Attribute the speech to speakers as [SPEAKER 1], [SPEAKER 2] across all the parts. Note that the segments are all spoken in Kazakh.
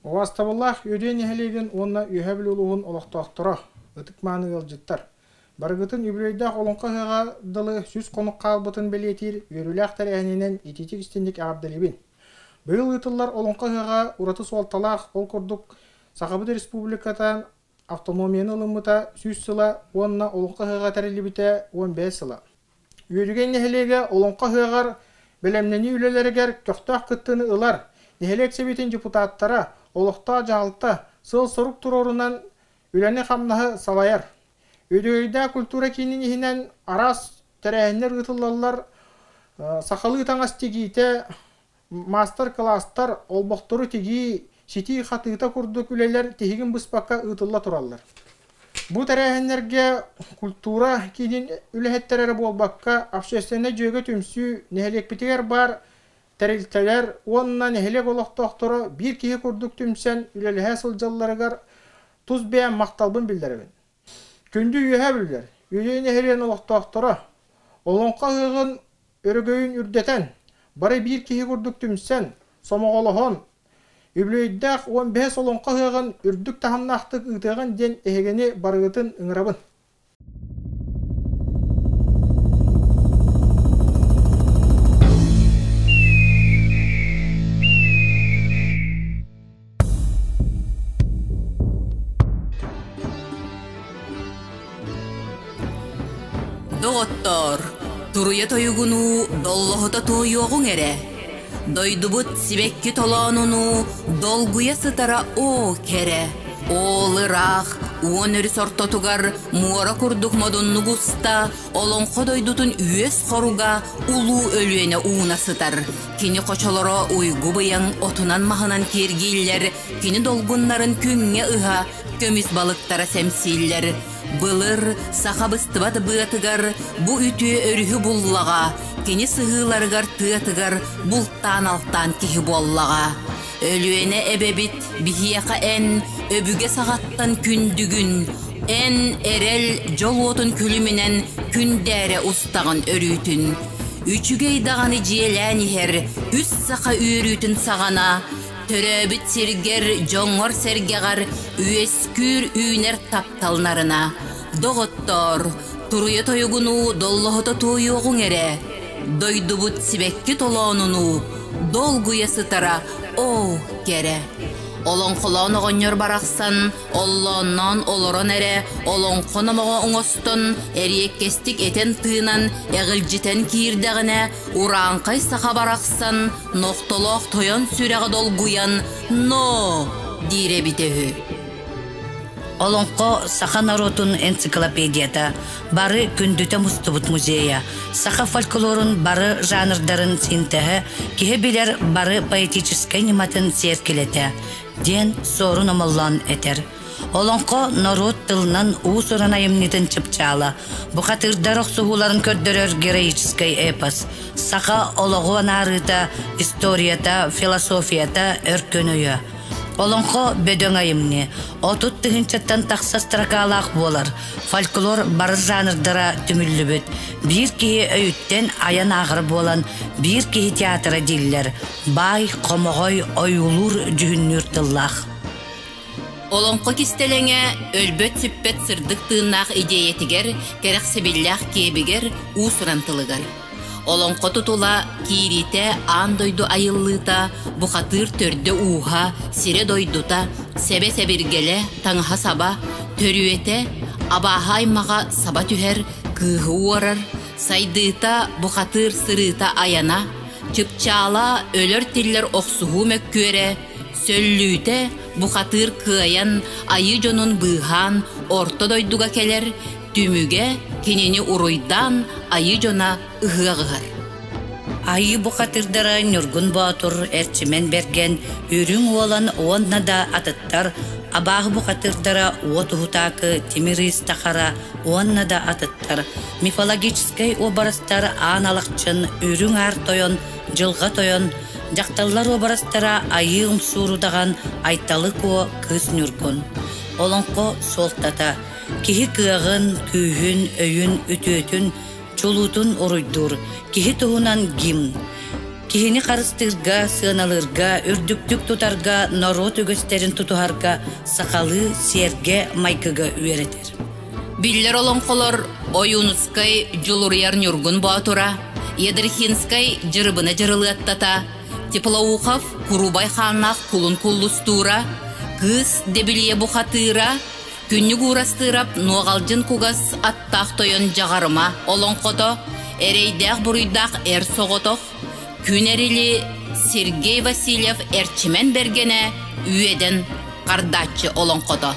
[SPEAKER 1] Оғастабыллах өден ехелеген онна үйәбіл олуғын олықтақтыра, ұтық маны ғылжыттар. Барғытын үбірейдақ олыңқа ғыға дылы сүз қонық қалбытын білетер, өріләқ тәрәхіненен ететік істендік ағабдалебен. Бұл ұтылар олыңқа ғыға ұраты суалталақ ол көрдік Сақабыды республикатан автономияны ылымыта сүз сыла, онна олыңқа ғыға тәрелебіте 15 сыла. Үйірген ехелеге олыңқа ғығар білемнені үлелерігер көқтақ күттіні ылар, ехелек себетін депутаттара олықта жағылта сыл сұрық тұрорынан үләне қамнағы салайар. Өйді культура кейінен ехінен арас тәрәхінер ұтылалар сақалы таңас тегейте мастер-кластар олбақтыры тегей шети қатыйта күрдік үлелер тегеген бұспаққа ұтылла тұралар. Бұ тәрәхінерге культура кейінен үләхеттәрері болбаққа общественне жөге түмсі нәхелек бітігер бар тәрелтелер, онына нәхелек олықтақтыры бір кейі күрдік түмсен үлеліғе сылжаларығар тұз бәйін мақталбын білдерібін. Күнді үйе білдер, үйе нәхелен олықтақтыры, олыңқа ғығын өрігөйін үрдетен, бары бір кейі күрдік түмсен, сомағолығын, Үблөйдәқ 15 олонқа ғығын үрдік тахамнақтық ұйтығын ден әйгені барығытын ұңырабын.
[SPEAKER 2] Доғыттар, тұруя тойығыну доллығыта тойуғың әрі. Дойдубут сибекки толонуну долгуя сытара о кере. Олырақ, уонөрі сортотугар муара курдук модунну густа, олонқо дойдутун үйес хоруга улу өлүене уна сытар. Кини қочолоро уйгу быяң отунан махынан кергейлер, кини долгуннарын күнге ыға, көміс балыктара сәмсейлер. Былыр, сақабыстыбат бұятыгар, бұ үті өрігі бұллаға, кені сығыларығар тұятыгар, бұлттан алтан кехі боллаға. Өлуене әбебіт, бихияқа ән, өбіге сағаттан күндігін, ән әрел жол отын күліменен күндәрі ұстағын өрүйтін. Үчігей дағаны желән ехер, үс сақа үйрүйтін сағана, Төрөбіт сергер, жоңғыр сергеғар, үйескүр үйнер тапталнарына. Доғыттар, тұруя тойығыну доллығыта тойуғың әрі. Дойдубут сибекки толонуну, долгуя сытара, о, кере. Олонқылан оғынер барақсан, олоннан олорон әрі, олонқынымыға ұңыстын, әреккестік етен тыынан, әғілжітен киірдіғіне, ұранқай сақа барақсан, ноқтолық тойон сүрәғі долгуян, но, дейре бітеғі.
[SPEAKER 3] Олонқо сақа народун энциклопедията, бары күндіті мұстыбыт музея, сақа фольклорын бары жанрдарын синтігі, кеге білер бары поэтическай нематын серкелеті, ден сорун омыллан этер. Олонқо народ тылынан уус оранайымнетін чыпчала, бұқатырдар оқсуғуларын көрдірер героическай эпос, сақа олығы анарыта, историята, философията өркөнөйі. Олонқо бөдөңайымны, отут түгіншеттен тақсас тракалақ болар, фольклор бары жанрдара түмілі бүт, бір кейі өйттен аян ағыр болан, бір кейі театра диллер, бай, қомығой, ойулур жүгіннүр тыллақ.
[SPEAKER 2] Олонқо кистелеңе өлбөт сүппет сырдық тыынақ идеятигер, керек себеллях кебігер, усырантылыгар. Олонқо тутула кирите ан дойду айыллыта, бұқатыр төрді уға, сире дойдута, себе-себіргеле таңға саба, төрүете, абаға аймаға саба түхер, кығы уарар, сайдыта бұқатыр сырыта аяна, чыпчала өлір тиллер оқсуғу mökküere, сөллүйте бұқатыр кыаян, айы жонун бұған, орто дойдуға келер, түмүге кенени уруйдан айы жона ыгыгар.
[SPEAKER 3] Айы бұқатырдара нүргүн батыр әрчімен берген, үрің olan онна да атыттар, абағы бұқатырдара отуғутақы темирис тақара онна да атыттар. Мифологическай обарастар аналақчын үрің ар тойон, жылға тойон, жақталлар обарастара айы ұмсурудаған айталық о кыз нүргүн. Олонқо солтата, кихи кыағын, күйін, өйін, үтөтін, чулутун оруйдур, кихи туғынан гимн. Кихини қарыстырға, сыналырға, үрдүктүк тутарга, народ өгөстерин тутуарга, сақалы, серге, майкыга үйеретер.
[SPEAKER 2] Биллер олонқолор ойунускай жулурьяр нюргун батура, Едрихинскай жырыбына жырылы аттата, Теплоухов Курубай ханнах кулун куллустура, Кыз дебилие бухатыра, Күннүк урастырап, ноғалжын кугас аттақ тойын жағарыма олонқото, Эрейдақ бұруйдақ эр соғотоқ, Күнерили Сергей Васильев эрчимен бергене үйеден қардачы олонқото.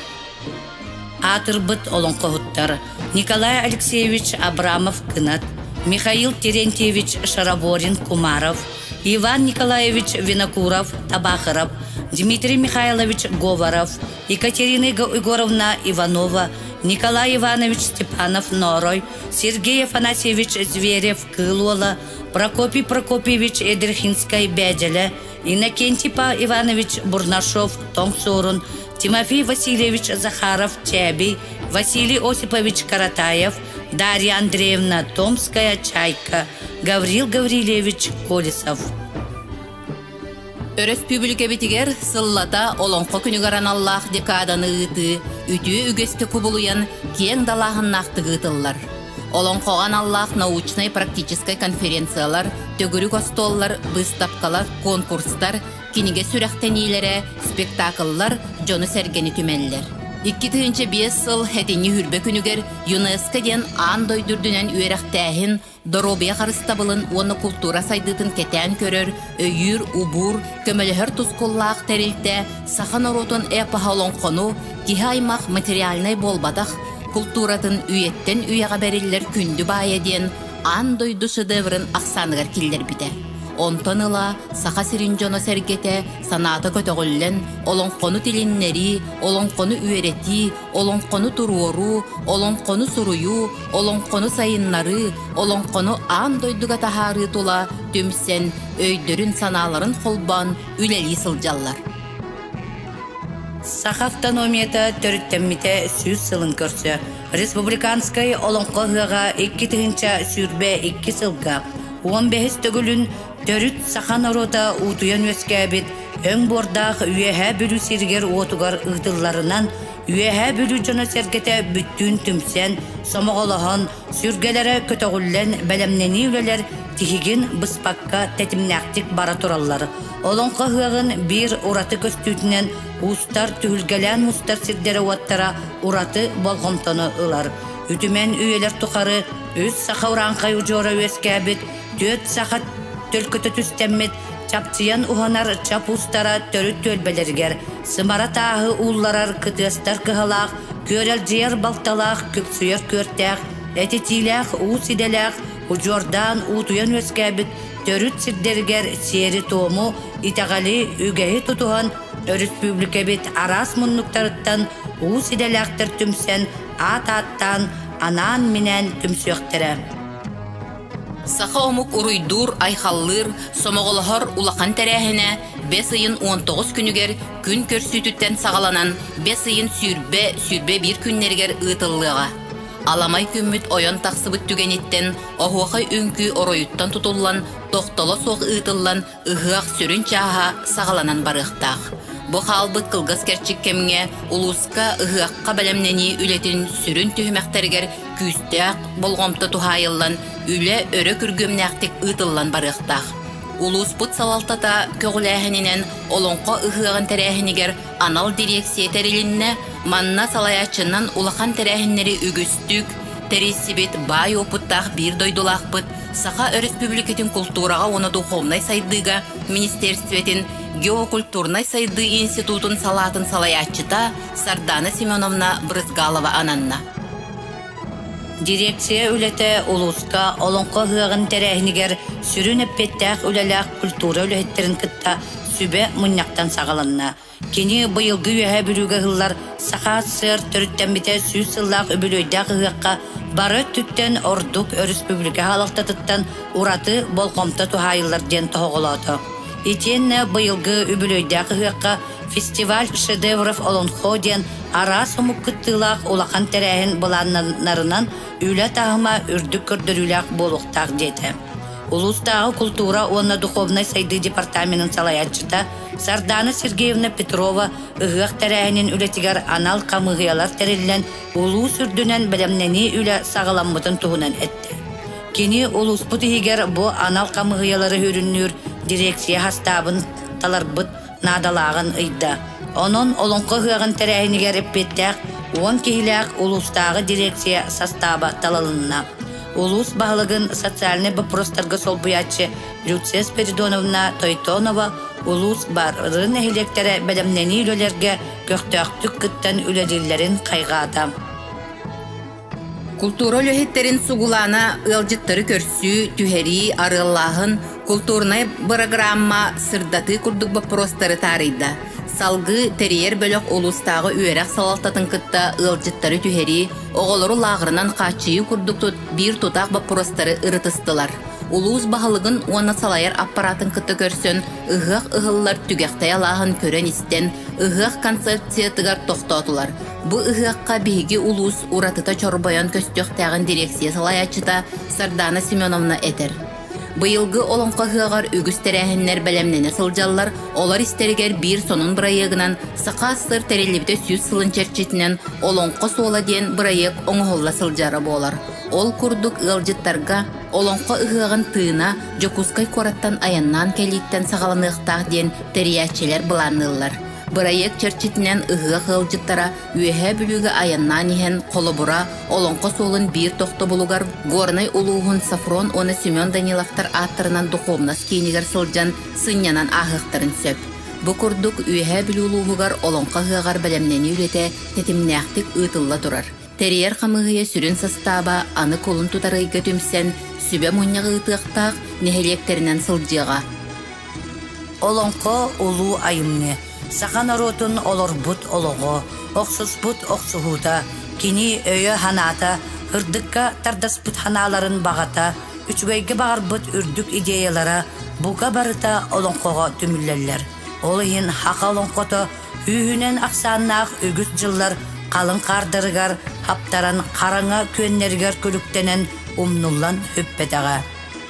[SPEAKER 3] Атырбыт олонқоғыттар Николай Алексеевич Абрамов Кынат, Михаил Терентьевич Шараборин Кумаров, Иван Николаевич Винокуров Табахаров, Дмитрий Михайлович Говоров, Екатерина Егоровна Иванова, Николай Иванович Степанов Норой, Сергей Афанасьевич Зверев Кылуола, Прокопий Прокопьевич Эдерхинскай Бяделя, Иннокентий Иванович Бурнашов Тонгсурун, Тимофей Васильевич Захаров Чаби, Василий Осипович Каратаев, Дарья Андреевна Томская Чайка, Гаврил Гаврилевич Колесов.
[SPEAKER 2] Республика битигер сыллата олонқо күнігаран Аллах декаданы ыты, үті үгесті күбулуян кең далағын нақтығытылар. Олонқоған Аллах научной практической конференциялар, төгірік остоллар, выставкалар, конкурстар, кинеге сүрәқтенилері, спектакллар, жоны сәргені түмәлілер. 2005 сыл хәтені хүрбе күнігер ЮНЕСКО ден ан дойдүрдүнен үйерәқтәхін, доробия қарыстабылын, оны культура сайдытын кәтән көрір, өйір, убур, көмөліхір тұсколлақ тәрілті, сахан оротын әпаға олонқону, кихи аймақ материалнай болбадақ, культуратын үйеттен үйеға бәрілер күнді байеден, ан дойду шедеврын ақсанығар келдер біде. Онтаныла, саха сиринжоно сәргете, санаты көтөғілін, олонқону тилиннери, олонқону үйерети, олонқону туруору, олонқону суруyu, олонқону сайыннары, олонқону ан дойдуға тахары тула, түмсен, өйдөрін саналарын қолбан, үлелі сылжаллар.
[SPEAKER 3] Саха автономията төріттеммите сүз сылын көрсі. Республиканскай олонқо ғыға 2-тігінші сүрбе 2 сылға. 15 төгілін төріт сахан орота утуян өскәбет, өң бордақ үйәхә бүлі сергер отуғар ұғдыларынан үйәхә бүлі жона сергете бүттін түмсен, самоғалахан, сүргелері көтіғілен бәлемнені үлелер тихигин бұспаққа тәтімнәқтік бара тұралар. Олонқы ғығын бір ураты көстүтінен ұстар түгілгелен ұстар сирдері уаттара ураты болғымтаны ұлар. Үтімен үйелер тұқары өз сақа ұранқай ұжора өскәбет, төт сақат төлкөті түстеммет, чапчыян уханар чап устара төрүт төлбелергер, сымара тағы улларар кытыстар кығалақ, көрел жер балталақ, көксүйер көртәқ, әтетиләқ, усиделәқ, ұжордан утуян өскәбіт, төрүт сирдергер сері тому, итағали үгәйі тұтуған, республика бет арас мұннықтарыттан, усиделәқтір түмсен, ат-аттан, анан минен түмсөқтірі.
[SPEAKER 2] Саха омук уруйдур айхаллыр, сомоголохор улақан тәрәхіне 5 айын 19 күнігер күн көрсүтүттен сағаланан 5 айын сүрбе бір күннергер ұйтылыға. Аламай күмміт ойон тақсыбыт түгенеттен, оғуақай үнкі оройыттан тұтылан, тоқтолы соқ ұйтылан, ұғық сүрін чаға сағаланан барықтақ. Бұ қалбыт қылғыз керчік кемге улуска ұғыққа бәлемнені үлетін сүрін түймәқтергер күстәқ болғымты тухайылан, үлі өрі күргімнәқтік ұйтылан барықтақ. Улус бұт салалтата көгіләхінінен олонқо ұғығын тәрәхінігер анал дирекция тәрілінне манна салаячынан улақан тәрәхіннері үгістік, тәресібет бай опыттақ бір дойдулақ бұт, Саха республикетін культураға оны духовнай сайдыға министерстветін геокультурнай сайды институтын салатын салаячыта Сардана Семеновна Брызгалова ананна.
[SPEAKER 3] Дирекция үлеті улуска олонқо ғығын тәрәхінігер сүрін әппеттәқ үлеләқ культура үлеттерін кітта сүбе мұннақтан сағаланна. Кені бұйылғы үйәе бүлігі ғылар сақа сыр түріттен біте сүз сыллақ өбілөйдәқ ғыққа бары түттен ордук республика халықтатыттан ураты болқомта тухайылар ден тоғылады. Итенне бұйылғы өбілөйдәқ ғыққа фестиваль шедевров олонқо ден ара сомук кыттылақ улақан тәрәхін бұланнарынан үлі тағыма үрдік көрдіріләқ болуқтақ деді. Улустағы культура онна духовной сайды департаментын салаятчыта Сардана Сергеевна Петрова ыгық тәрәхінен үлетігер анал камығыялар тәрелілен улус үрдінен білімнені үлі сағыламбытын туғынан әтті. Кені улус бұтығығер бұ анал камығыялары хүріннүр дирекция хастабын таларбыт надалағын ыйда. Onun olonqo hıgın tәрәхінігер еппеттәк 10 кейләк улустағы дирекция состава талалынна. Улус бағылығын социальный вопростарға сол бұятчы Люция Спиридоновна Тойтонова улус барын әхілектері бәлімнені үлелерге көқтөқтік күттен үледілерін қайғада.
[SPEAKER 2] Культура өлөһеттерин сугулана ылжыттары көрсү түһери арыллахын культурный программа сырдаты курдук вопростары тарыйда. Салгы терьер бөлөк улустагы үйрәк салалтатын кытта ылжыттары түһери оголору лагырынан качыйы курдуктут бир тутак вопростары ырытыстылар. Улус баһалыгын уана салайар аппаратын кытта көрсөн ыгык ыгыллар түгәктай алаһын көрөн истен ыгык концепциятыгар тохтотулар. Бу ыгыкка биһиги улус уратыта чорбоян көстөктәгән дирекция салаячыта Сардана Семеновна этер. Быйылгы олонқа хыагар үгүс тәрәһеннәр бәлемнене сылжаллар, олар истергер бир сонун бырайыгынан сака сыр тәрелебде сүз сылын черчетинен олонқа суола ден бырайык оңголла сылжары болар. Ол курдук ылжыттарга олонқа ыгыгын тыына жокускай кораттан аяннан келиттен сагаланыктак ден тәриячелер буланылар. Бырайык черчетинен ыгык ылжыттара үйәһә бүлүгө аяннан иһен колобура олонқа суолын бир тохто булугар горнай улугун Сафрон оны Семен Даниловтар аттарынан духовнас кинигер сылжан сыннянан ахыктарын сөп. Бу курдук үйәһә бүлүлугугар олонқа хыагар бәлемнени үрете тетимнәхтик ытылла турар. Терьер камыгыя сүрүн состава аны колун тутарыйга түмсен сүбә муньягы ытыктак нехелектеринен сылжыга.
[SPEAKER 3] Олонқа улу айымне Сақан аротын олорбут олого, оксуспут оксухута, кини өйө ханата, ырдыкка тардаспут ханаларын бағата, үчүгейге бағарбут үрдүк идеялара, буга барыта олонқоға түмүллелер. Олыйын хақа олонқото, үйінен ақсаннақ үгіс жыллар, қалын қардырыгар, хаптаран қараңа көннергер көліктенен умнуллан хөппетаға.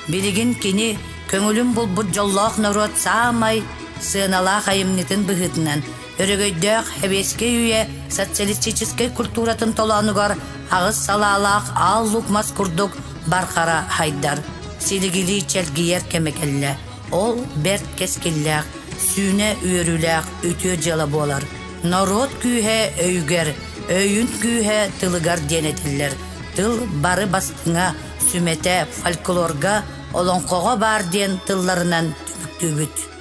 [SPEAKER 3] Билигин кини көңілім бұлбұт жоллақ народ саамай, сыналақ айымнетін бұғытынан, өрігөйдөк хәбеске үйе социалистической культуратын толанугар ағыз салалақ ал лукмас күрдік барқара хайдар. Силигили чәлгиер кемекелле. Ол берт кескелләқ, сүйне үйеріләқ үтө жала болар. Народ күйе өйгер, өйін күйе тылыгар денетілер. Тыл бары бастыңа, сүмете фольклорга, олонқоға бар ден тылларынан түбік-түбіт.